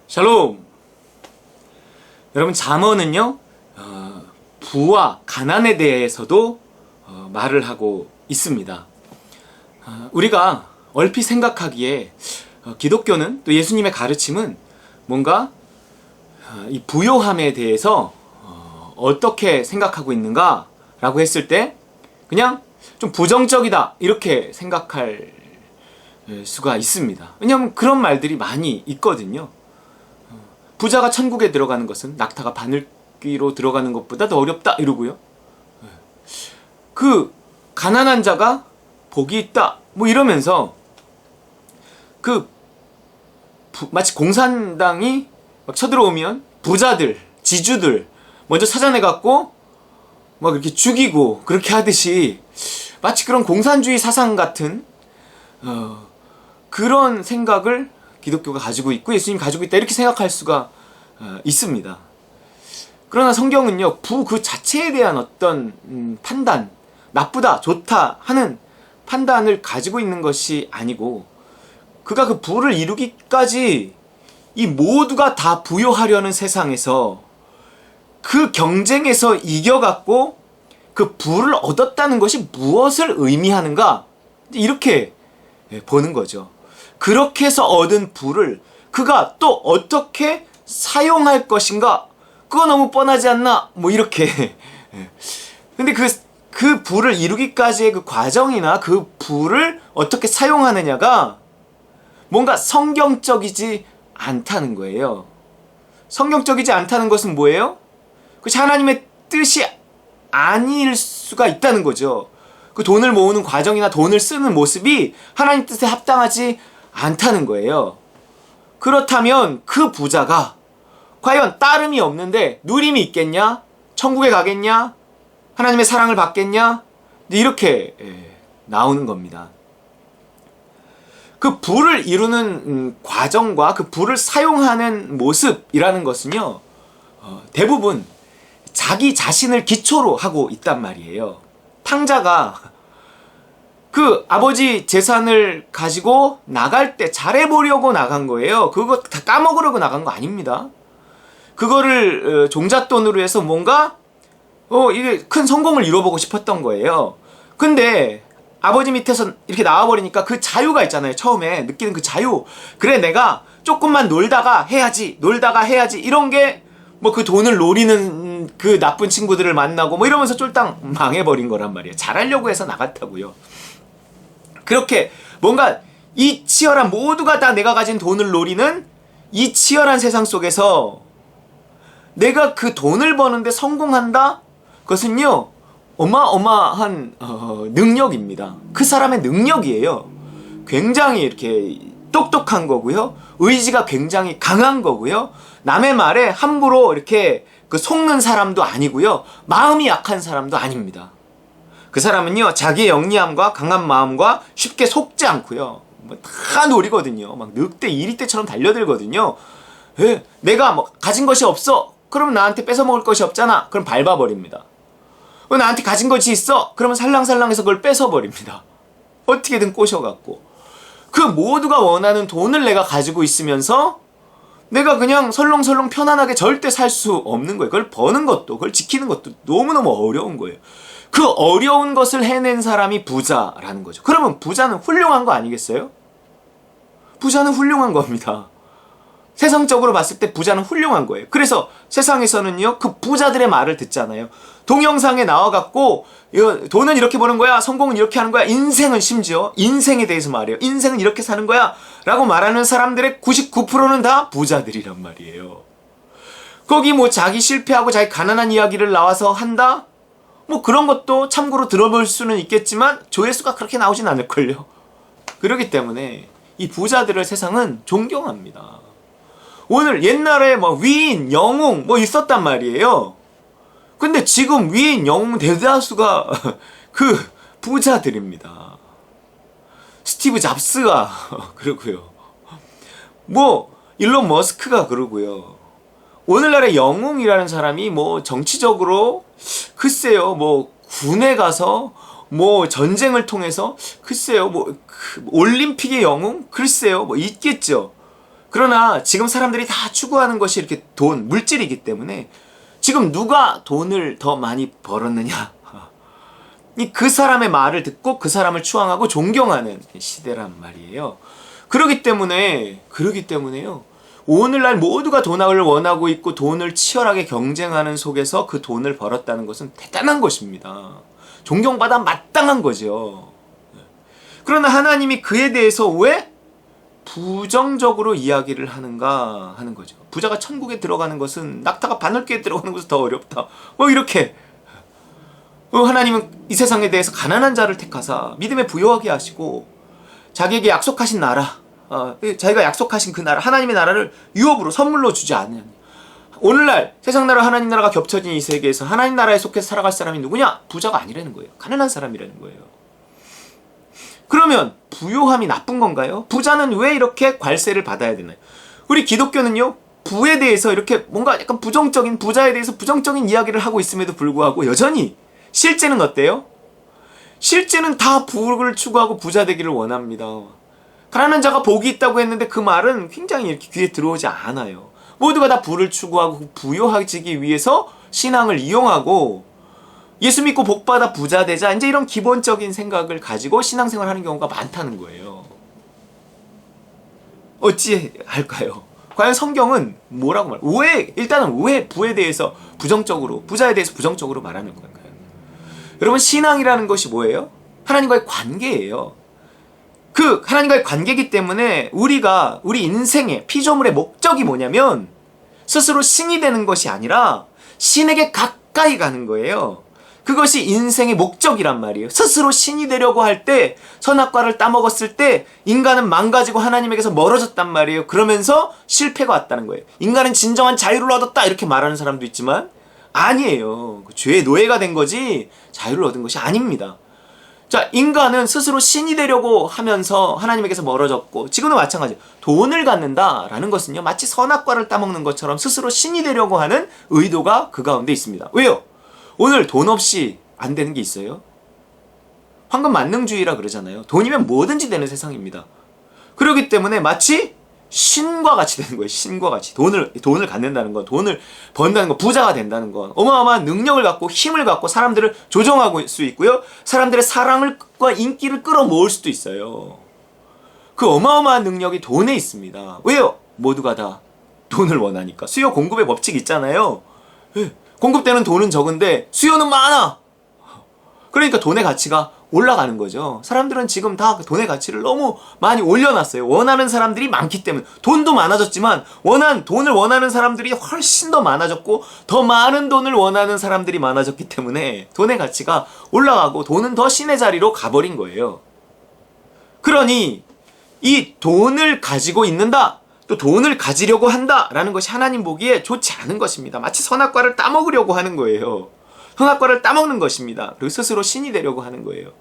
샬롬! 여러분, 잠언은요, 부와 가난에 대해서도 말을 하고 있습니다. 우리가 얼핏 생각하기에 기독교는, 또 예수님의 가르침은 뭔가 이 부요함에 대해서 어떻게 생각하고 있는가 라고 했을 때 그냥 좀 부정적이다 이렇게 생각할 수가 있습니다. 왜냐하면 그런 말들이 많이 있거든요. 부자가 천국에 들어가는 것은 낙타가 바늘귀로 들어가는 것보다 더 어렵다 이러고요. 그 가난한 자가 복이 있다 뭐 이러면서 마치 공산당이 막 쳐들어오면 부자들, 지주들 먼저 찾아내갖고 막 이렇게 죽이고 그렇게 하듯이 마치 그런 공산주의 사상 같은 그런 생각을 기독교가 가지고 있고 예수님이 가지고 있다 이렇게 생각할 수가 있습니다. 그러나 성경은요, 부 그 자체에 대한 어떤 판단, 나쁘다, 좋다 하는 판단을 가지고 있는 것이 아니고 그가 그 부를 이루기까지 이 모두가 다 부요하려는 세상에서 그 경쟁에서 이겨갖고 그 부를 얻었다는 것이 무엇을 의미하는가 이렇게 보는 거죠. 그렇게 해서 얻은 부를 그가 또 어떻게 사용할 것인가? 그거 너무 뻔하지 않나? 뭐 이렇게. 근데 그 부를 이루기까지의 그 과정이나 그 부를 어떻게 사용하느냐가 뭔가 성경적이지 않다는 거예요. 성경적이지 않다는 것은 뭐예요? 그것이 하나님의 뜻이 아닐 수가 있다는 거죠. 그 돈을 모으는 과정이나 돈을 쓰는 모습이 하나님 뜻에 합당하지 않다는 거예요. 그렇다면 그 부자가 과연 따름이 없는데 누림이 있겠냐? 천국에 가겠냐? 하나님의 사랑을 받겠냐? 이렇게 나오는 겁니다. 그 부를 이루는 과정과 그 부를 사용하는 모습이라는 것은요, 대부분 자기 자신을 기초로 하고 있단 말이에요. 탕자가 그 아버지 재산을 가지고 나갈 때 잘해보려고 나간 거예요. 그거 다 까먹으려고 나간 거 아닙니다. 그거를 종잣돈으로 해서 뭔가 이게 큰 성공을 이뤄보고 싶었던 거예요. 근데 아버지 밑에서 이렇게 나와버리니까 그 자유가 있잖아요. 처음에 느끼는 그 자유. 그래, 내가 조금만 놀다가 해야지 이런 게 뭐 그 돈을 노리는 그 나쁜 친구들을 만나고 뭐 이러면서 쫄딱 망해버린 거란 말이에요. 잘하려고 해서 나갔다고요. 그렇게 뭔가 이 치열한, 모두가 다 내가 가진 돈을 노리는 이 치열한 세상 속에서 내가 그 돈을 버는데 성공한다? 그것은요, 어마어마한 능력입니다. 그 사람의 능력이에요. 굉장히 이렇게 똑똑한 거고요. 의지가 굉장히 강한 거고요. 남의 말에 함부로 이렇게 속는 사람도 아니고요. 마음이 약한 사람도 아닙니다. 그 사람은요, 자기의 영리함과 강한 마음과 쉽게 속지 않고요. 다 노리거든요. 막 늑대, 이리떼처럼 달려들거든요. 내가 뭐 가진 것이 없어. 그러면 나한테 뺏어먹을 것이 없잖아. 그럼 밟아버립니다. 나한테 가진 것이 있어. 그러면 살랑살랑해서 그걸 뺏어버립니다. 어떻게든 꼬셔갖고. 그 모두가 원하는 돈을 내가 가지고 있으면서 내가 그냥 설렁설렁 편안하게 절대 살 수 없는 거예요. 그걸 버는 것도, 그걸 지키는 것도 너무너무 어려운 거예요. 그 어려운 것을 해낸 사람이 부자라는 거죠. 그러면 부자는 훌륭한 거 아니겠어요? 부자는 훌륭한 겁니다. 세상적으로 봤을 때 부자는 훌륭한 거예요. 그래서 세상에서는요, 그 부자들의 말을 듣잖아요. 동영상에 나와갖고 돈은 이렇게 버는 거야, 성공은 이렇게 하는 거야, 인생은 심지어 인생에 대해서 말해요. 인생은 이렇게 사는 거야 라고 말하는 사람들의 99%는 다 부자들이란 말이에요. 거기 뭐 자기 실패하고 자기 가난한 이야기를 나와서 한다? 뭐 그런 것도 참고로 들어볼 수는 있겠지만 조회수가 그렇게 나오진 않을걸요. 그렇기 때문에 이 부자들을 세상은 존경합니다. 오늘 옛날에 뭐 위인, 영웅 뭐 있었단 말이에요. 근데 지금 위인, 영웅 대다수가 그 부자들입니다. 스티브 잡스가 그러고요. 뭐 일론 머스크가 그러고요. 오늘날의 영웅이라는 사람이 뭐 정치적으로 글쎄요, 뭐 군에 가서 뭐 전쟁을 통해서 글쎄요, 뭐 올림픽의 영웅 글쎄요, 뭐 있겠죠. 그러나 지금 사람들이 다 추구하는 것이 이렇게 돈, 물질이기 때문에 지금 누가 돈을 더 많이 벌었느냐. 그 사람의 말을 듣고 그 사람을 추앙하고 존경하는 시대란 말이에요. 그러기 때문에요. 오늘날 모두가 돈을 원하고 있고 돈을 치열하게 경쟁하는 속에서 그 돈을 벌었다는 것은 대단한 것입니다. 존경받아 마땅한 거죠. 그러나 하나님이 그에 대해서 왜 부정적으로 이야기를 하는가 하는 거죠. 부자가 천국에 들어가는 것은 낙타가 바늘귀에 들어가는 것은 더 어렵다. 이렇게 하나님은 이 세상에 대해서 가난한 자를 택하사 믿음에 부여하게 하시고 자기에게 약속하신 나라, 자기가 약속하신 그 나라, 하나님의 나라를 유업으로 선물로 주지 않느냐. 오늘날 세상 나라 하나님 나라가 겹쳐진 이 세계에서 하나님 나라에 속해서 살아갈 사람이 누구냐? 부자가 아니라는 거예요. 가난한 사람이라는 거예요. 그러면 부요함이 나쁜 건가요? 부자는 왜 이렇게 괄세를 받아야 되나요? 우리 기독교는요, 부에 대해서 이렇게 뭔가 약간 부자에 대해서 부정적인 이야기를 하고 있음에도 불구하고 여전히 실제는 어때요? 실제는 다 부를 추구하고 부자 되기를 원합니다. 가난한 자가 복이 있다고 했는데 그 말은 굉장히 이렇게 귀에 들어오지 않아요. 모두가 다 부를 추구하고 부요해지기 위해서 신앙을 이용하고 예수 믿고 복받아 부자 되자, 이제 이런 기본적인 생각을 가지고 신앙생활 하는 경우가 많다는 거예요. 어찌 할까요? 과연 성경은 뭐라고 일단은 왜 부에 대해서 부정적으로, 부자에 대해서 부정적으로 말하는 건가요? 여러분, 신앙이라는 것이 뭐예요? 하나님과의 관계예요. 그 하나님과의 관계이기 때문에 우리 인생의 피조물의 목적이 뭐냐면 스스로 신이 되는 것이 아니라 신에게 가까이 가는 거예요. 그것이 인생의 목적이란 말이에요. 스스로 신이 되려고 할 때, 선악과를 따먹었을 때 인간은 망가지고 하나님에게서 멀어졌단 말이에요. 그러면서 실패가 왔다는 거예요. 인간은 진정한 자유를 얻었다 이렇게 말하는 사람도 있지만 아니에요. 죄의 노예가 된 거지 자유를 얻은 것이 아닙니다. 자, 인간은 스스로 신이 되려고 하면서 하나님에게서 멀어졌고, 지금은 마찬가지예요. 돈을 갖는다라는 것은요, 마치 선악과를 따먹는 것처럼 스스로 신이 되려고 하는 의도가 그 가운데 있습니다. 왜요? 오늘 돈 없이 안 되는 게 있어요? 황금 만능주의라 그러잖아요. 돈이면 뭐든지 되는 세상입니다. 그렇기 때문에 마치 신과 같이 되는 거예요. 신과 같이. 돈을 갖는다는 건, 돈을 번다는 건, 부자가 된다는 건 어마어마한 능력을 갖고 힘을 갖고 사람들을 조종할 수 있고요. 사람들의 사랑과 인기를 끌어모을 수도 있어요. 그 어마어마한 능력이 돈에 있습니다. 왜요? 모두가 다 돈을 원하니까. 수요 공급의 법칙 있잖아요. 공급되는 돈은 적은데 수요는 많아. 그러니까 돈의 가치가 올라가는 거죠. 사람들은 지금 다 돈의 가치를 너무 많이 올려놨어요. 원하는 사람들이 많기 때문에. 돈도 많아졌지만 돈을 원하는 사람들이 훨씬 더 많아졌고, 더 많은 돈을 원하는 사람들이 많아졌기 때문에 돈의 가치가 올라가고 돈은 더 신의 자리로 가버린 거예요. 그러니 이 돈을 가지고 있는다, 또 돈을 가지려고 한다라는 것이 하나님 보기에 좋지 않은 것입니다. 마치 선악과를 따먹으려고 하는 거예요. 선악과를 따먹는 것입니다. 그리고 스스로 신이 되려고 하는 거예요.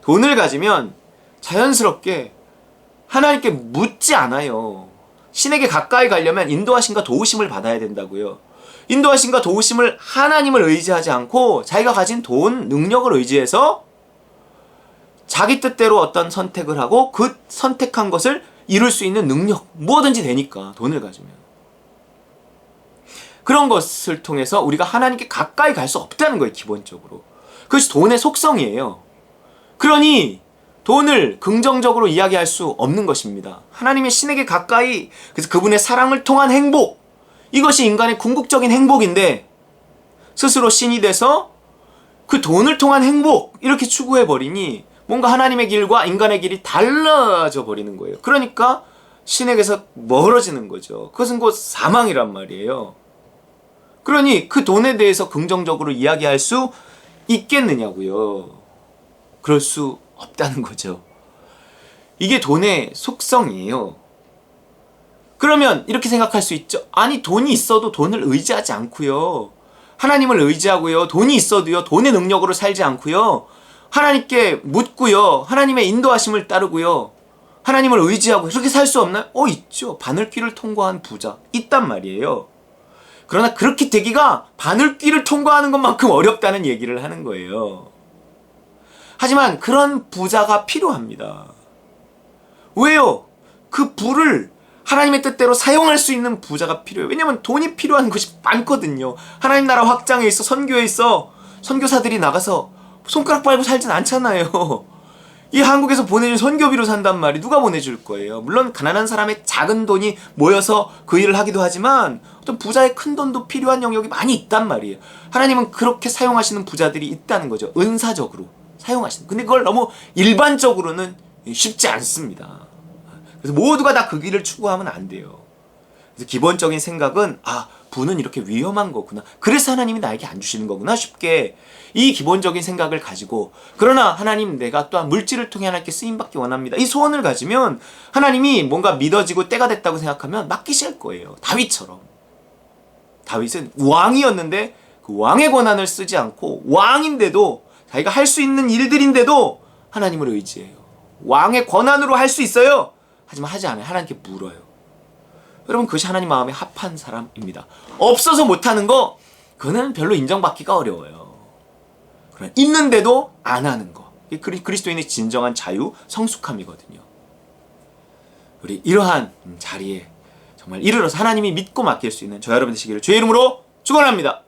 돈을 가지면 자연스럽게 하나님께 묻지 않아요. 신에게 가까이 가려면 인도하심과 도우심을 받아야 된다고요. 인도하심과 도우심을 하나님을 의지하지 않고 자기가 가진 돈, 능력을 의지해서 자기 뜻대로 어떤 선택을 하고 그 선택한 것을 이룰 수 있는 능력, 뭐든지 되니까 돈을 가지면. 그런 것을 통해서 우리가 하나님께 가까이 갈 수 없다는 거예요, 기본적으로. 그것이 돈의 속성이에요. 그러니 돈을 긍정적으로 이야기할 수 없는 것입니다. 하나님의 신에게 가까이, 그래서 그분의 사랑을 통한 행복, 이것이 인간의 궁극적인 행복인데 스스로 신이 돼서 그 돈을 통한 행복 이렇게 추구해버리니 뭔가 하나님의 길과 인간의 길이 달라져 버리는 거예요. 그러니까 신에게서 멀어지는 거죠. 그것은 곧 사망이란 말이에요. 그러니 그 돈에 대해서 긍정적으로 이야기할 수 있겠느냐고요. 그럴 수 없다는 거죠. 이게 돈의 속성이에요. 그러면 이렇게 생각할 수 있죠. 아니, 돈이 있어도 돈을 의지하지 않고요. 하나님을 의지하고요. 돈이 있어도요. 돈의 능력으로 살지 않고요. 하나님께 묻고요. 하나님의 인도하심을 따르고요. 하나님을 의지하고 그렇게 살 수 없나요? 있죠. 바늘귀를 통과한 부자. 있단 말이에요. 그러나 그렇게 되기가 바늘귀를 통과하는 것만큼 어렵다는 얘기를 하는 거예요. 하지만 그런 부자가 필요합니다. 왜요? 그 부를 하나님의 뜻대로 사용할 수 있는 부자가 필요해요. 왜냐면 돈이 필요한 곳이 많거든요. 하나님 나라 확장에 있어, 선교에 있어 선교사들이 나가서 손가락 빨고 살진 않잖아요. 이 한국에서 보내준 선교비로 산단 말이 누가 보내줄 거예요. 물론 가난한 사람의 작은 돈이 모여서 그 일을 하기도 하지만 어떤 부자의 큰 돈도 필요한 영역이 많이 있단 말이에요. 하나님은 그렇게 사용하시는 부자들이 있다는 거죠. 은사적으로 사용하시는. 근데 그걸 너무 일반적으로는 쉽지 않습니다. 그래서 모두가 다 그 길을 추구하면 안 돼요. 그래서 기본적인 생각은 부는 이렇게 위험한 거구나. 그래서 하나님이 나에게 안 주시는 거구나. 쉽게 이 기본적인 생각을 가지고, 그러나 하나님, 내가 또한 물질을 통해 하나님께 쓰임받기 원합니다, 이 소원을 가지면 하나님이 뭔가 믿어지고 때가 됐다고 생각하면 맡기실 거예요. 다윗처럼. 다윗은 왕이었는데 그 왕의 권한을 쓰지 않고, 왕인데도 자기가 할 수 있는 일들인데도 하나님을 의지해요. 왕의 권한으로 할 수 있어요. 하지만 하지 않아요. 하나님께 물어요. 여러분, 그것이 하나님 마음에 합한 사람입니다. 없어서 못하는 거, 그거는 별로 인정받기가 어려워요. 그러나 있는데도 안 하는 거, 그리스도인의 진정한 자유, 성숙함이거든요. 우리 이러한 자리에 정말 이르러서 하나님이 믿고 맡길 수 있는 저 여러분 되시기를 주의 이름으로 축원합니다.